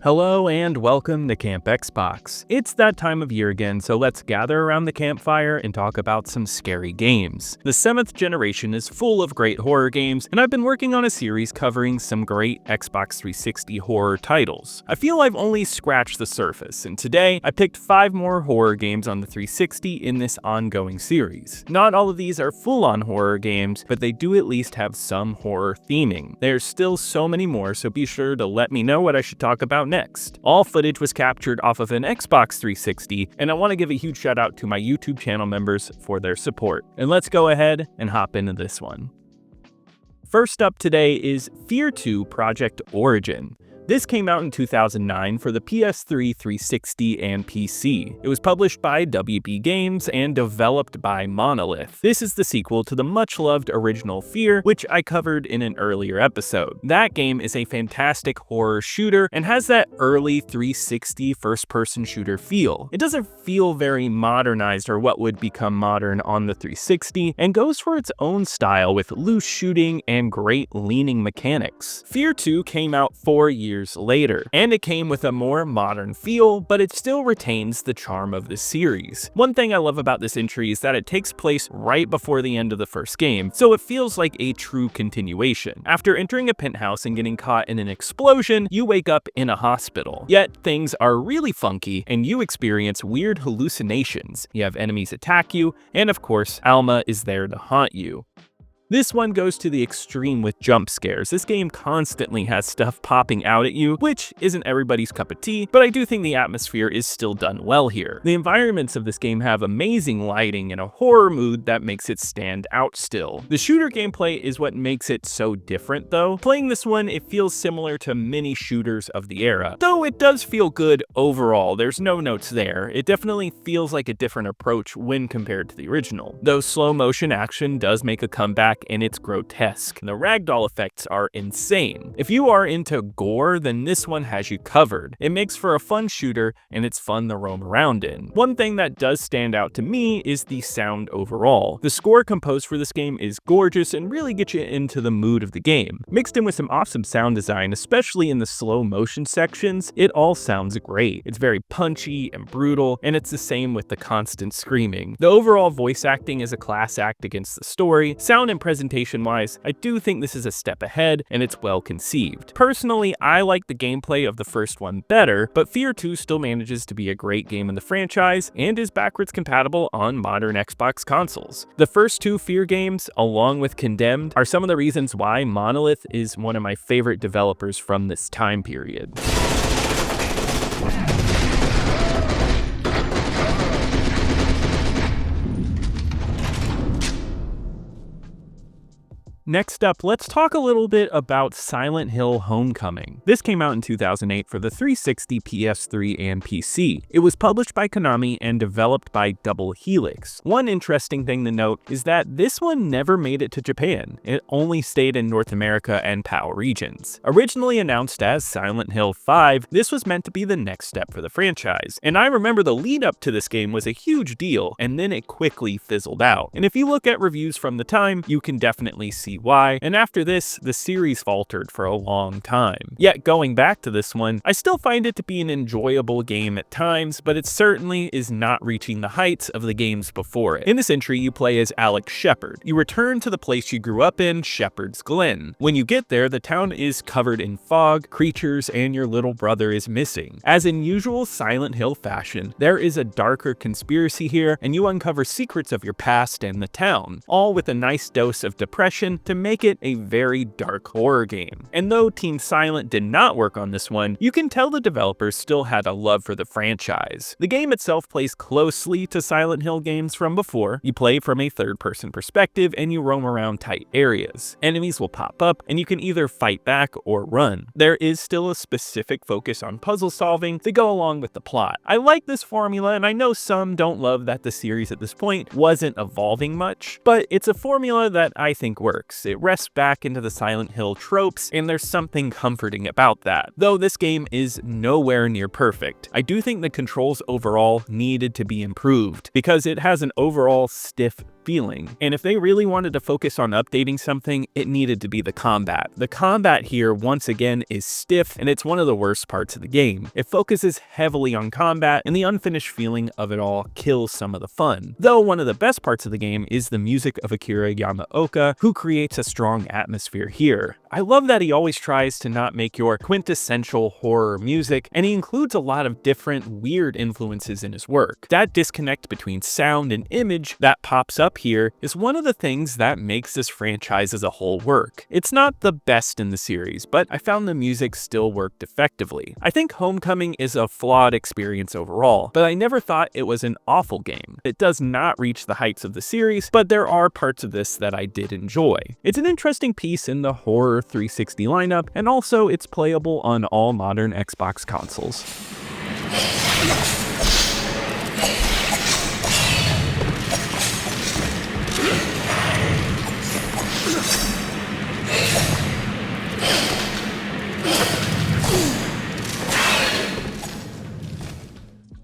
Hello and welcome to Camp Xbox. It's that time of year again, so let's gather around the campfire and talk about some scary games. The 7th generation is full of great horror games, and I've been working on a series covering some great Xbox 360 horror titles. I feel I've only scratched the surface, and today I picked 5 more horror games on the 360 in this ongoing series. Not all of these are full-on horror games, but they do at least have some horror theming. There's still so many more, so be sure to let me know what I should talk about next. All footage was captured off of an Xbox 360, and I want to give a huge shout out to my YouTube channel members for their support. And let's go ahead and hop into this one. First up today is F.E.A.R 2 Project Origin. This came out in 2009 for the PS3, 360, and PC. It was published by WB Games and developed by Monolith. This is the sequel to the much-loved original F.E.A.R, which I covered in an earlier episode. That game is a fantastic horror shooter and has that early 360 first-person shooter feel. It doesn't feel very modernized or what would become modern on the 360, and goes for its own style with loose shooting and great leaning mechanics. F.E.A.R 2 came out 4 years later, and it came with a more modern feel, but it still retains the charm of the series. One thing I love about this entry is that it takes place right before the end of the first game, so it feels like a true continuation. After entering a penthouse and getting caught in an explosion, you wake up in a hospital. Yet things are really funky, and you experience weird hallucinations. You have enemies attack you, and of course, Alma is there to haunt you. This one goes to the extreme with jump scares. This game constantly has stuff popping out at you, which isn't everybody's cup of tea, but I do think the atmosphere is still done well here. The environments of this game have amazing lighting and a horror mood that makes it stand out still. The shooter gameplay is what makes it so different though. Playing this one, it feels similar to many shooters of the era, though it does feel good overall. There's no notes there. It definitely feels like a different approach when compared to the original. Though slow motion action does make a comeback, and it's grotesque. The ragdoll effects are insane. If you are into gore, then this one has you covered. It makes for a fun shooter, and it's fun to roam around in. One thing that does stand out to me is the sound overall. The score composed for this game is gorgeous and really gets you into the mood of the game. Mixed in with some awesome sound design, especially in the slow motion sections, it all sounds great. It's very punchy and brutal, and it's the same with the constant screaming. The overall voice acting is a class act against the story. Sound and presentation-wise, I do think this is a step ahead, and it's well conceived. Personally, I like the gameplay of the first one better, but F.E.A.R 2 still manages to be a great game in the franchise, and is backwards compatible on modern Xbox consoles. The first 2 F.E.A.R games, along with Condemned, are some of the reasons why Monolith is one of my favorite developers from this time period. Next up, let's talk a little bit about Silent Hill Homecoming. This came out in 2008 for the 360, PS3, and PC. It was published by Konami and developed by Double Helix. One interesting thing to note is that this one never made it to Japan. It only stayed in North America and PAL regions. Originally announced as Silent Hill 5, this was meant to be the next step for the franchise. And I remember the lead up to this game was a huge deal, and then it quickly fizzled out. And if you look at reviews from the time, you can definitely see why, and after this, the series faltered for a long time. Yet going back to this one, I still find it to be an enjoyable game at times, but it certainly is not reaching the heights of the games before it. In this entry, you play as Alex Shepard. You return to the place you grew up in, Shepherd's Glen. When you get there, the town is covered in fog, creatures, and your little brother is missing. As in usual Silent Hill fashion, there is a darker conspiracy here, and you uncover secrets of your past and the town, all with a nice dose of depression to make it a very dark horror game. And though Team Silent did not work on this one, you can tell the developers still had a love for the franchise. The game itself plays closely to Silent Hill games from before. You play from a third-person perspective and you roam around tight areas. Enemies will pop up and you can either fight back or run. There is still a specific focus on puzzle solving to go along with the plot. I like this formula, and I know some don't love that the series at this point wasn't evolving much, but it's a formula that I think works. It rests back into the Silent Hill tropes, and there's something comforting about that. Though this game is nowhere near perfect, I do think the controls overall needed to be improved, because it has an overall stiff feeling. And if they really wanted to focus on updating something, it needed to be the combat. The combat here, once again, is stiff, and it's one of the worst parts of the game. It focuses heavily on combat, and the unfinished feeling of it all kills some of the fun. Though one of the best parts of the game is the music of Akira Yamaoka, who creates a strong atmosphere here. I love that he always tries to not make your quintessential horror music, and he includes a lot of different weird influences in his work. That disconnect between sound and image that pops up here is one of the things that makes this franchise as a whole work. It's not the best in the series, but I found the music still worked effectively. I think Homecoming is a flawed experience overall, but I never thought it was an awful game. It does not reach the heights of the series, but there are parts of this that I did enjoy. It's an interesting piece in the horror 360 lineup, and also it's playable on all modern Xbox consoles.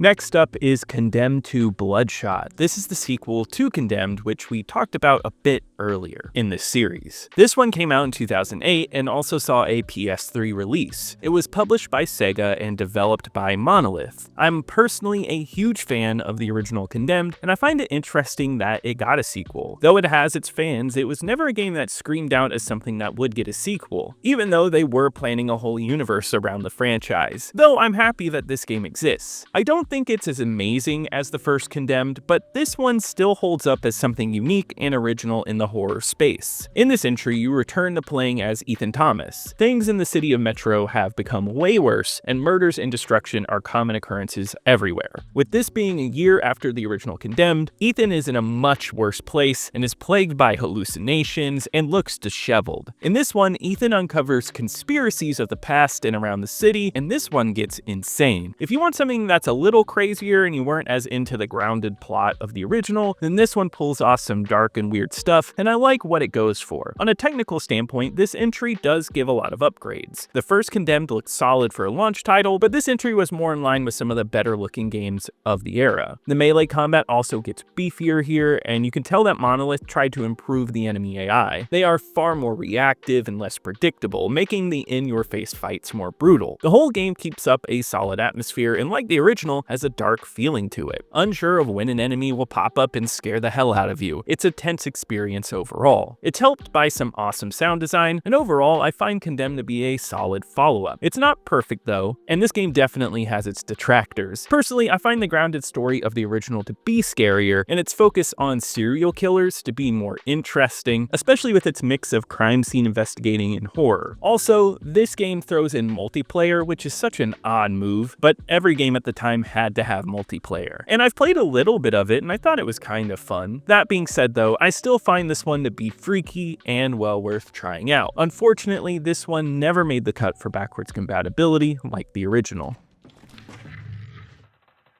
Next up is Condemned 2 Bloodshot. This is the sequel to Condemned, which we talked about a bit earlier in this series. This one came out in 2008 and also saw a PS3 release. It was published by Sega and developed by Monolith. I'm personally a huge fan of the original Condemned, and I find it interesting that it got a sequel. Though it has its fans, it was never a game that screamed out as something that would get a sequel, even though they were planning a whole universe around the franchise. Though I'm happy that this game exists. I don't think it's as amazing as the first Condemned, but this one still holds up as something unique and original in the horror space. In this entry, you return to playing as Ethan Thomas. Things in the city of Metro have become way worse, and murders and destruction are common occurrences everywhere. With this being a year after the original Condemned, Ethan is in a much worse place and is plagued by hallucinations and looks disheveled. In this one, Ethan uncovers conspiracies of the past and around the city, and this one gets insane. If you want something that's a little crazier and you weren't as into the grounded plot of the original, then this one pulls off some dark and weird stuff, and I like what it goes for. On a technical standpoint, this entry does give a lot of upgrades. The first Condemned looked solid for a launch title, but this entry was more in line with some of the better looking games of the era. The melee combat also gets beefier here, and you can tell that Monolith tried to improve the enemy AI. They are far more reactive and less predictable, making the in-your-face fights more brutal. The whole game keeps up a solid atmosphere, and like the original, has a dark feeling to it. Unsure of when an enemy will pop up and scare the hell out of you, it's a tense experience overall. It's helped by some awesome sound design, and overall I find Condemned to be a solid follow-up. It's not perfect though, and this game definitely has its detractors. Personally, I find the grounded story of the original to be scarier, and its focus on serial killers to be more interesting, especially with its mix of crime scene investigating and horror. Also, this game throws in multiplayer, which is such an odd move, but every game at the time had to have multiplayer. And I've played a little bit of it, and I thought it was kind of fun. That being said though, I still find this one to be freaky and well worth trying out. Unfortunately, this one never made the cut for backwards compatibility like the original.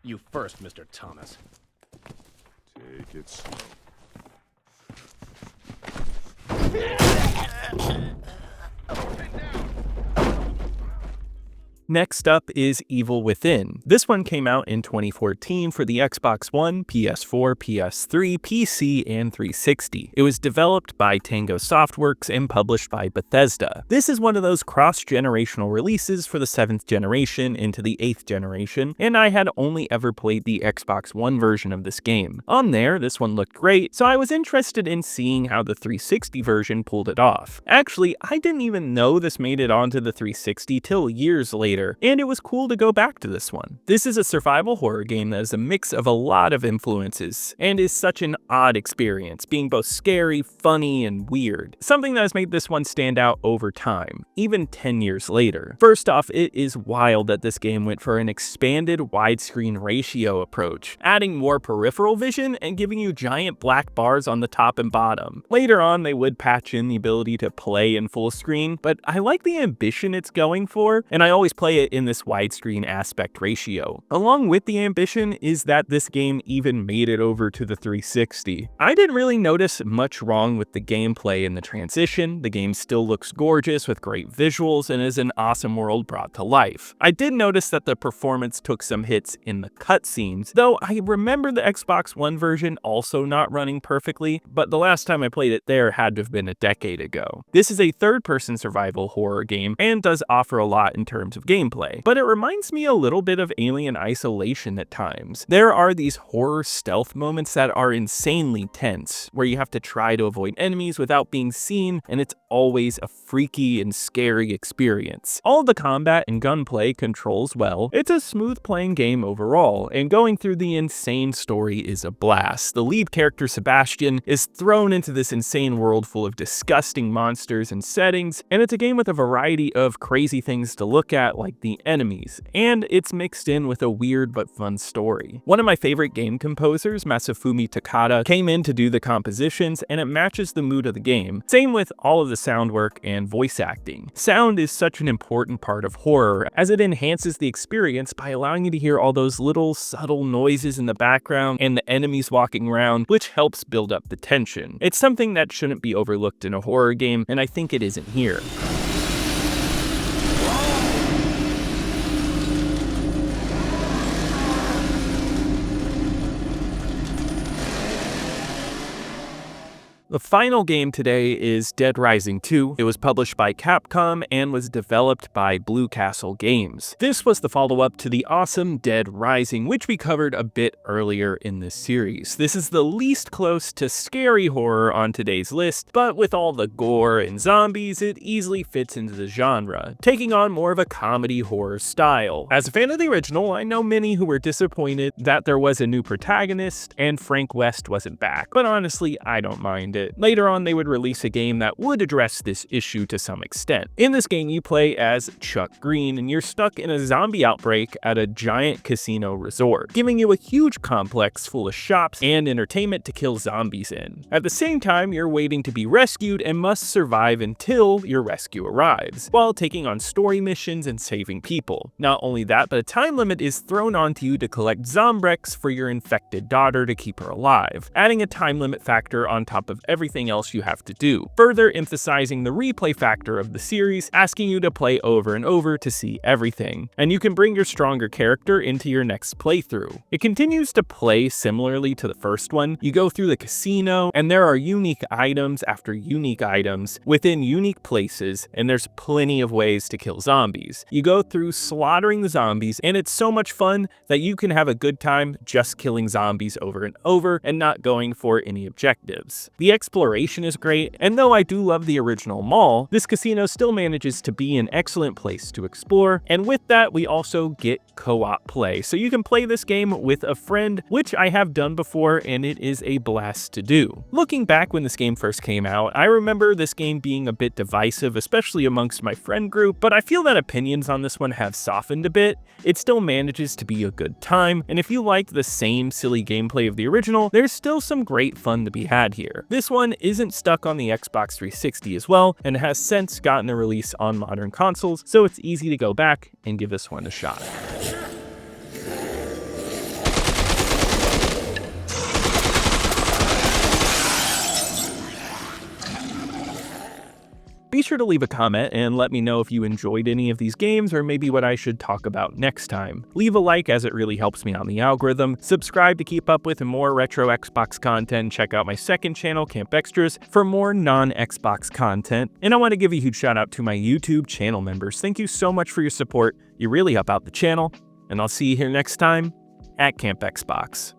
You first, Mr. Thomas. Take it slow. Next up is Evil Within. This one came out in 2014 for the Xbox One, PS4, PS3, PC, and 360. It was developed by Tango Softworks and published by Bethesda. This is one of those cross-generational releases for the 7th generation into the 8th generation, and I had only ever played the Xbox One version of this game. On there, this one looked great, so I was interested in seeing how the 360 version pulled it off. Actually, I didn't even know this made it onto the 360 till years later, and it was cool to go back to this one. This is a survival horror game that is a mix of a lot of influences, and is such an odd experience, being both scary, funny, and weird. Something that has made this one stand out over time, even 10 years later. First off, it is wild that this game went for an expanded widescreen ratio approach, adding more peripheral vision and giving you giant black bars on the top and bottom. Later on, they would patch in the ability to play in full screen, but I like the ambition it's going for, and I always play play it in this widescreen aspect ratio. Along with the ambition is that this game even made it over to the 360. I didn't really notice much wrong with the gameplay and the transition. The game still looks gorgeous with great visuals and is an awesome world brought to life. I did notice that the performance took some hits in the cutscenes, though I remember the Xbox One version also not running perfectly, but the last time I played it there had to have been a decade ago. This is a third-person survival horror game and does offer a lot in terms of gameplay, but it reminds me a little bit of Alien Isolation at times. There are these horror stealth moments that are insanely tense, where you have to try to avoid enemies without being seen, and it's always a freaky and scary experience. All the combat and gunplay controls well. It's a smooth playing game overall, and going through the insane story is a blast. The lead character, Sebastian, is thrown into this insane world full of disgusting monsters and settings, and it's a game with a variety of crazy things to look at, like the enemies, and it's mixed in with a weird but fun story. One of my favorite game composers, Masafumi Takada, came in to do the compositions, and it matches the mood of the game. Same with all of the sound work and voice acting. Sound is such an important part of horror, as it enhances the experience by allowing you to hear all those little subtle noises in the background and the enemies walking around, which helps build up the tension. It's something that shouldn't be overlooked in a horror game, and I think it isn't here. The final game today is Dead Rising 2. It was published by Capcom and was developed by Blue Castle Games. This was the follow-up to the awesome Dead Rising, which we covered a bit earlier in this series. This is the least close to scary horror on today's list, but with all the gore and zombies, it easily fits into the genre, taking on more of a comedy horror style. As a fan of the original, I know many who were disappointed that there was a new protagonist and Frank West wasn't back, but honestly, I don't mind it. Later on, they would release a game that would address this issue to some extent. In this game, you play as Chuck Green, and you're stuck in a zombie outbreak at a giant casino resort, giving you a huge complex full of shops and entertainment to kill zombies in. At the same time, you're waiting to be rescued and must survive until your rescue arrives, while taking on story missions and saving people. Not only that, but a time limit is thrown onto you to collect Zombrex for your infected daughter to keep her alive, adding a time limit factor on top of everything else you have to do, further emphasizing the replay factor of the series, asking you to play over and over to see everything, and you can bring your stronger character into your next playthrough. It continues to play similarly to the first one. You go through the casino, and there are unique items after unique items within unique places, and there's plenty of ways to kill zombies. You go through slaughtering the zombies, and it's so much fun that you can have a good time just killing zombies over and over and not going for any objectives. The exploration is great, and though I do love the original mall, this casino still manages to be an excellent place to explore, and with that we also get co-op play, so you can play this game with a friend, which I have done before, and it is a blast to do. Looking back when this game first came out, I remember this game being a bit divisive, especially amongst my friend group, but I feel that opinions on this one have softened a bit. It still manages to be a good time, and if you like the same silly gameplay of the original, there's still some great fun to be had here. This one isn't stuck on the Xbox 360 as well, and has since gotten a release on modern consoles, so it's easy to go back and give this one a shot. Be sure to leave a comment and let me know if you enjoyed any of these games or maybe what I should talk about next time. Leave a like as it really helps me on the algorithm. Subscribe to keep up with more retro Xbox content. Check out my second channel, Camp Extras, for more non-Xbox content. And I want to give a huge shout out to my YouTube channel members. Thank you so much for your support. You really help out the channel. And I'll see you here next time at Camp Xbox.